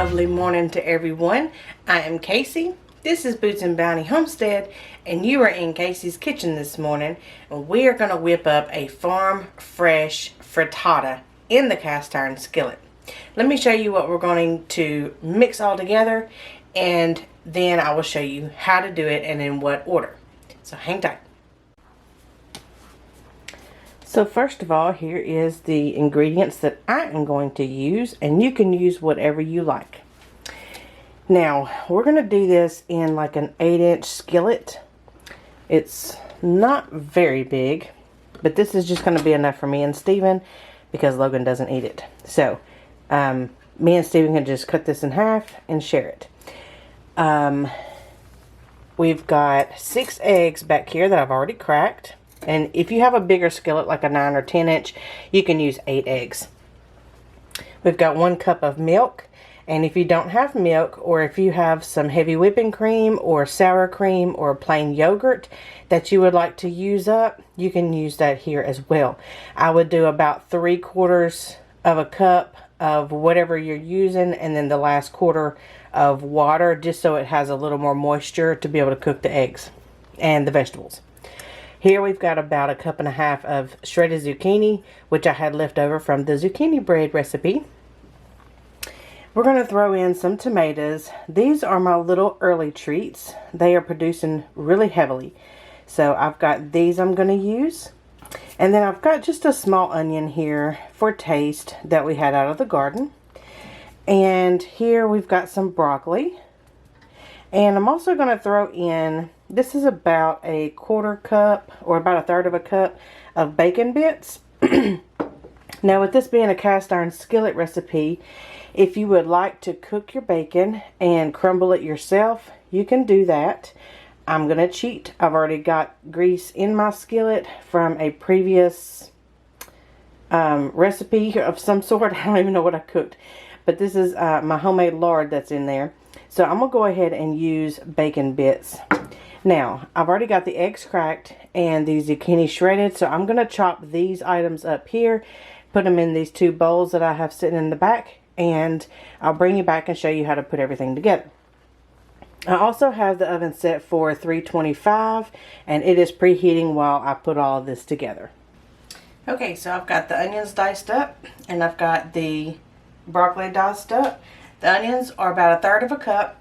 lovely morning to everyone. I am Casey. This is Boots and Bounty Homestead, and you are in Casey's kitchen this morning. And we are going to whip up a farm fresh frittata in the cast iron skillet. Let me show you what we're going to mix all together, and then I will show you how to do it and in what order. So hang tight. So first of all, here is the ingredients that I am going to use, and you can use whatever you like. Now, we're going to do this in like an 8-inch skillet. It's not very big, but this is just going to be enough for me and Steven because Logan doesn't eat it. So, me and Steven can just cut this in half and share it. We've got 6 eggs back here that I've already cracked. And if you have a bigger skillet, like a 9 or 10 inch, you can use 8 eggs. We've got 1 cup of milk. And if you don't have milk, or if you have some heavy whipping cream or sour cream or plain yogurt that you would like to use up, you can use that here as well. I would do about 3/4 of a cup of whatever you're using, and then the last quarter of water, just so it has a little more moisture to be able to cook the eggs and the vegetables. Here we've got about 1.5 cups of shredded zucchini, which I had left over from the zucchini bread recipe. We're going to throw in some tomatoes. These are my little early treats. They are producing really heavily. So I've got these I'm going to use. And then I've got just a small onion here for taste that we had out of the garden. And here we've got some broccoli. And I'm also going to throw in, this is about 1/4 cup or about 1/3 of a cup of bacon bits. Now, with this being a cast iron skillet recipe, if you would like to cook your bacon and crumble it yourself, you can do that. I'm going to cheat. I've already got grease in my skillet from a previous recipe of some sort. I don't even know what I cooked. But this is my homemade lard that's in there. So I'm going to go ahead and use bacon bits. Now, I've already got the eggs cracked and the zucchini shredded. So I'm going to chop these items up here, put them in these 2 bowls that I have sitting in the back. And I'll bring you back and show you how to put everything together. I also have the oven set for 325, and it is preheating while I put all of this together. Okay, so I've got the onions diced up, and I've got the broccoli diced up. The onions are about 1/3 of a cup.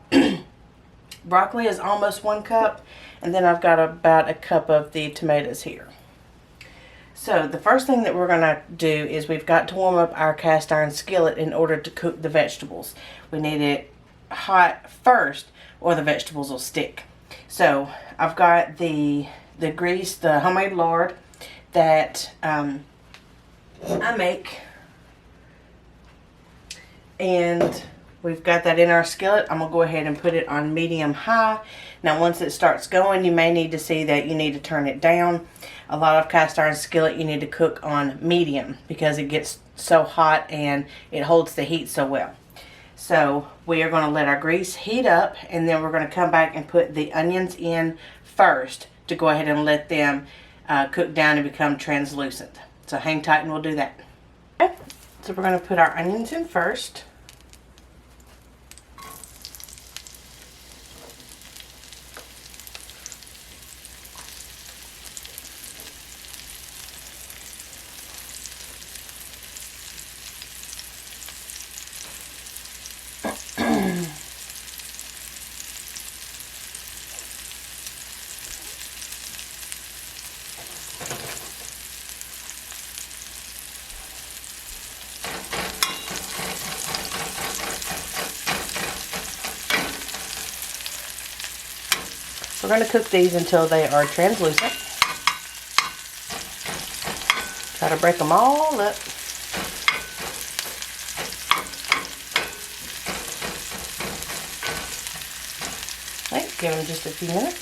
Broccoli is almost 1 cup, and then I've got about 1 cup of the tomatoes here. So the first thing that we're going to do is we've got to warm up our cast iron skillet in order to cook the vegetables. We need it hot first or the vegetables will stick. So I've got the grease, the homemade lard that I make. And we've got that in our skillet. I'm going to go ahead and put it on medium-high. Now once it starts going, you may need to see that you need to turn it down. A lot of cast iron skillet you need to cook on medium because it gets so hot and it holds the heat so well. So we are going to let our grease heat up, and then we're going to come back and put the onions in first to go ahead and let them cook down and become translucent. So hang tight and we'll do that. Okay. So we're going to put our onions in first. We're going to cook these until they are translucent. Try to break them all up. Okay, give them just a few minutes.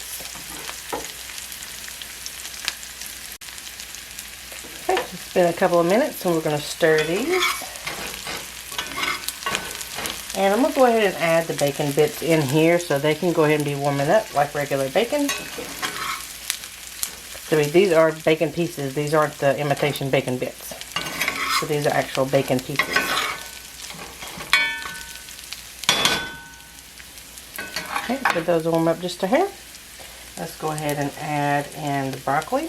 Okay, it's been a couple of minutes and we're going to stir these. And I'm going to go ahead and add the bacon bits in here so they can go ahead and be warming up like regular bacon. So these are bacon pieces. These aren't the imitation bacon bits. So these are actual bacon pieces. Okay, so those warm up just a hair. Let's go ahead and add in the broccoli.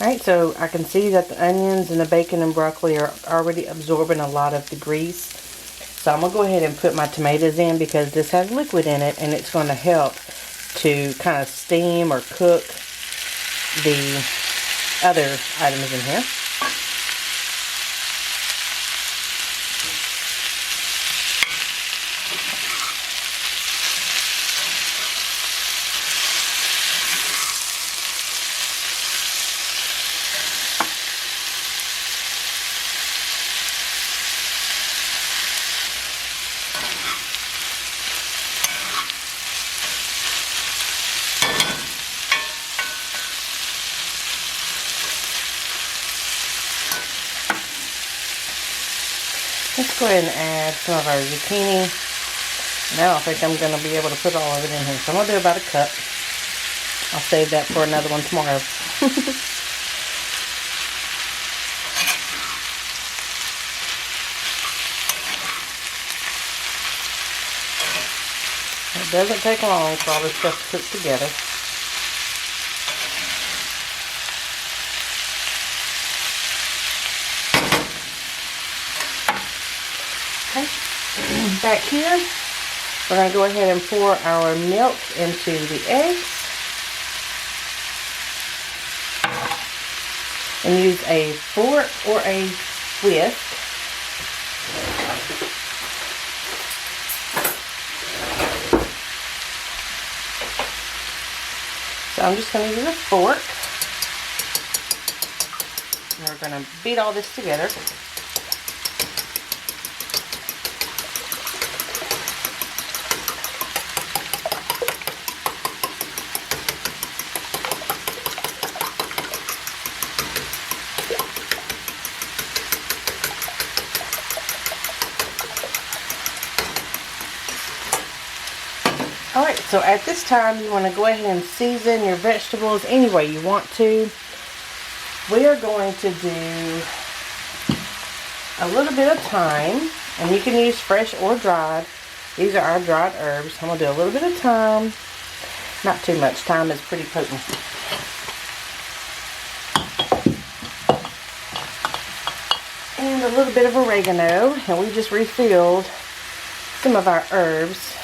Alright, so I can see that the onions and the bacon and broccoli are already absorbing a lot of the grease. So I'm going to go ahead and put my tomatoes in because this has liquid in it and it's going to help to kind of steam or cook the other items in here. Let's go ahead and add some of our zucchini. Now I think I'm going to be able to put all of it in here. So I'm going to do about a cup. I'll save that for another one tomorrow. It doesn't take long for all this stuff to cook together. Back here, we're going to go ahead and pour our milk into the eggs and use a fork or a whisk. So I'm just going to use a fork and we're going to beat all this together. Alright, so at this time you want to go ahead and season your vegetables any way you want to. We are going to do a little bit of thyme, and you can use fresh or dried. These are our dried herbs. I'm going to do a little bit of thyme. Not too much. Thyme is pretty potent. And a little bit of oregano, and we just refilled some of our herbs.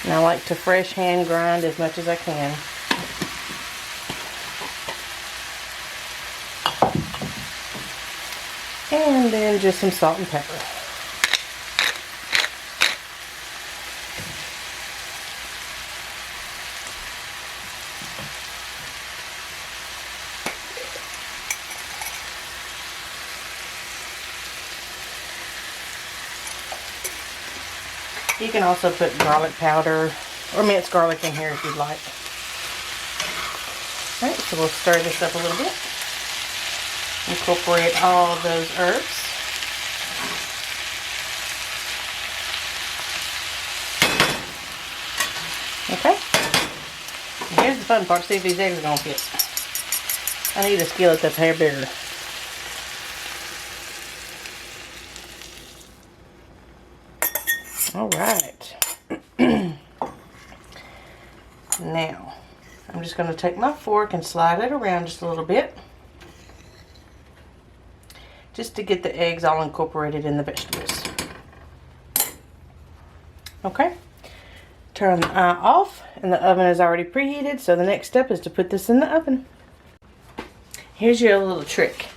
And I like to fresh hand grind as much as I can. And then just some salt and pepper. You can also put garlic powder or minced garlic in here if you'd like. Alright, so we'll stir this up a little bit. Incorporate all those herbs. Okay. And here's the fun part. See if these eggs are going to fit. I need a skillet that's a hair bigger. Alright. Now, I'm just going to take my fork and slide it around just a little bit. Just to get the eggs all incorporated in the vegetables. Okay. Turn the eye off, and the oven is already preheated, so the next step is to put this in the oven. Here's your little trick.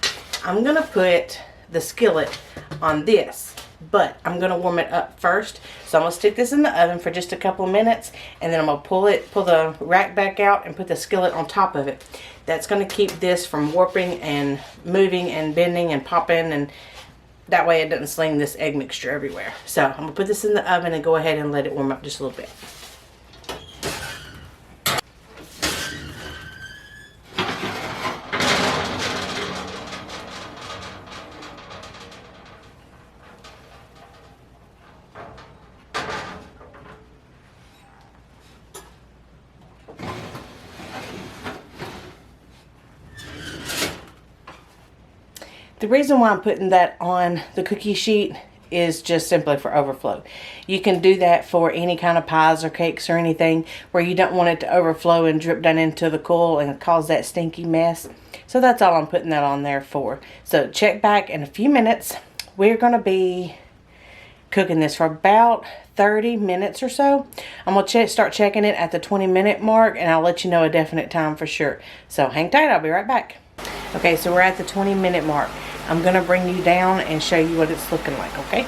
I'm going to put the skillet on this, but I'm going to warm it up first. So I'm going to stick this in the oven for just a couple of minutes, and then I'm going to pull the rack back out and put the skillet on top of it. That's going to keep this from warping and moving and bending and popping and That way it doesn't sling this egg mixture everywhere. So I'm gonna put this in the oven and go ahead and let it warm up just a little bit. The reason why I'm putting that on the cookie sheet is just simply for overflow. You can do that for any kind of pies or cakes or anything where you don't want it to overflow and drip down into the coil and cause that stinky mess. So that's all I'm putting that on there for. So check back in a few minutes. We're going to be cooking this for about 30 minutes or so. I'm going to start checking it at the 20-minute mark, and I'll let you know a definite time for sure. So hang tight, I'll be right back. Okay, so we're at the 20-minute mark. I'm going to bring you down and show you what it's looking like, okay?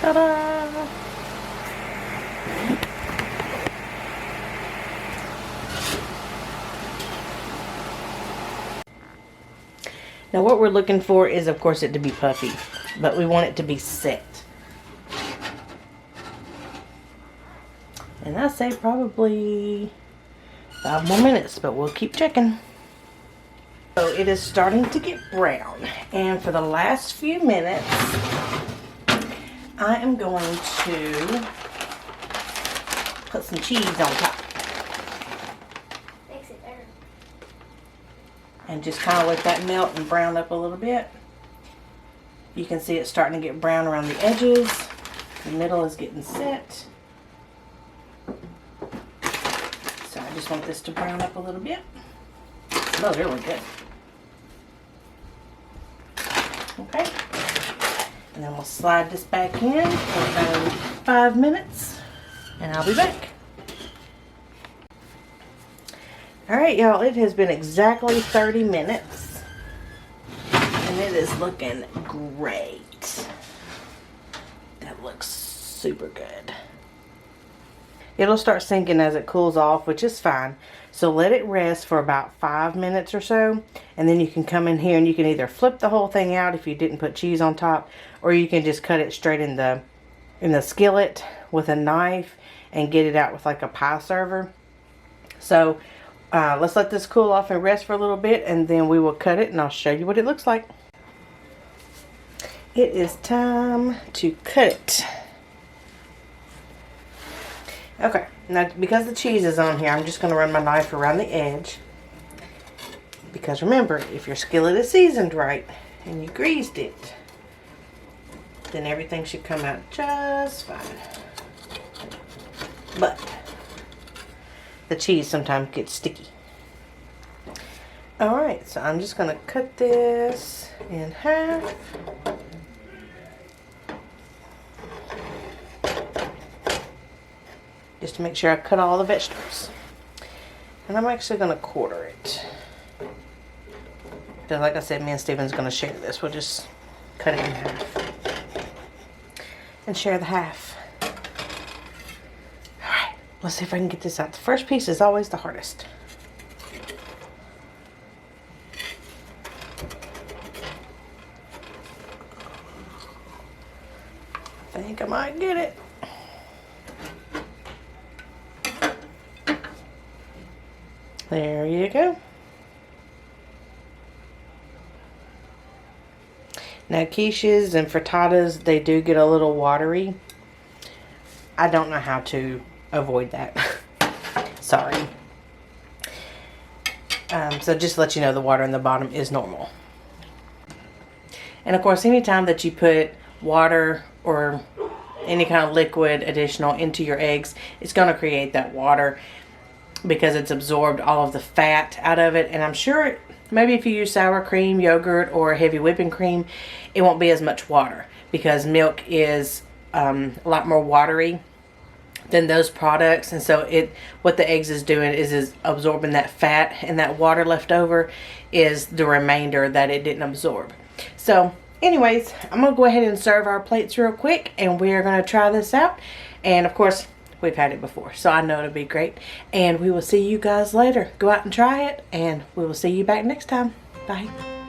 Ta-da! Now what we're looking for is, of course, it to be puffy, but we want it to be set. And I say probably 5 more minutes, but we'll keep checking. So it is starting to get brown, and for the last few minutes, I am going to put some cheese on top. Makes it better. And just kind of let that melt and brown up a little bit. You can see it starting to get brown around the edges. The middle is getting set. So I just want this to brown up a little bit. It smells really good. Okay. And then we'll slide this back in for about 5 minutes. And I'll be back. Alright, y'all. It has been exactly 30 minutes. And it is looking great. That looks super good. It'll start sinking as it cools off, which is fine. So let it rest for about 5 minutes or so. And then you can come in here and you can either flip the whole thing out if you didn't put cheese on top. Or you can just cut it straight in the skillet with a knife and get it out with like a pie server. So let's let this cool off and rest for a little bit. And then we will cut it and I'll show you what it looks like. It is time to cut it. Okay, now because the cheese is on here, I'm just going to run my knife around the edge. Because remember, if your skillet is seasoned right and you greased it, then everything should come out just fine. But the cheese sometimes gets sticky. Alright, so I'm just going to cut this in half. Just to make sure I cut all the vegetables. And I'm actually going to quarter it. Because like I said, me and Steven's going to share this. We'll just cut it in half. And share the half. Alright, let's see if I can get this out. The first piece is always the hardest. I think I might get it. There you go. Now quiches and frittatas, they do get a little watery. I don't know how to avoid that. Sorry. So just to let you know, the water in the bottom is normal. And of course, anytime that you put water or any kind of liquid additional into your eggs, it's going to create that water because it's absorbed all of the fat out of it. And I'm sure maybe if you use sour cream, yogurt, or heavy whipping cream, it won't be as much water because milk is a lot more watery than those products. And so what the eggs is doing is absorbing that fat, and that water left over is the remainder that it didn't absorb. So anyways, I'm going to go ahead and serve our plates real quick, and we're going to try this out. And of course, we've had it before. So I know it'll be great. And we will see you guys later. Go out and try it, and we will see you back next time. Bye.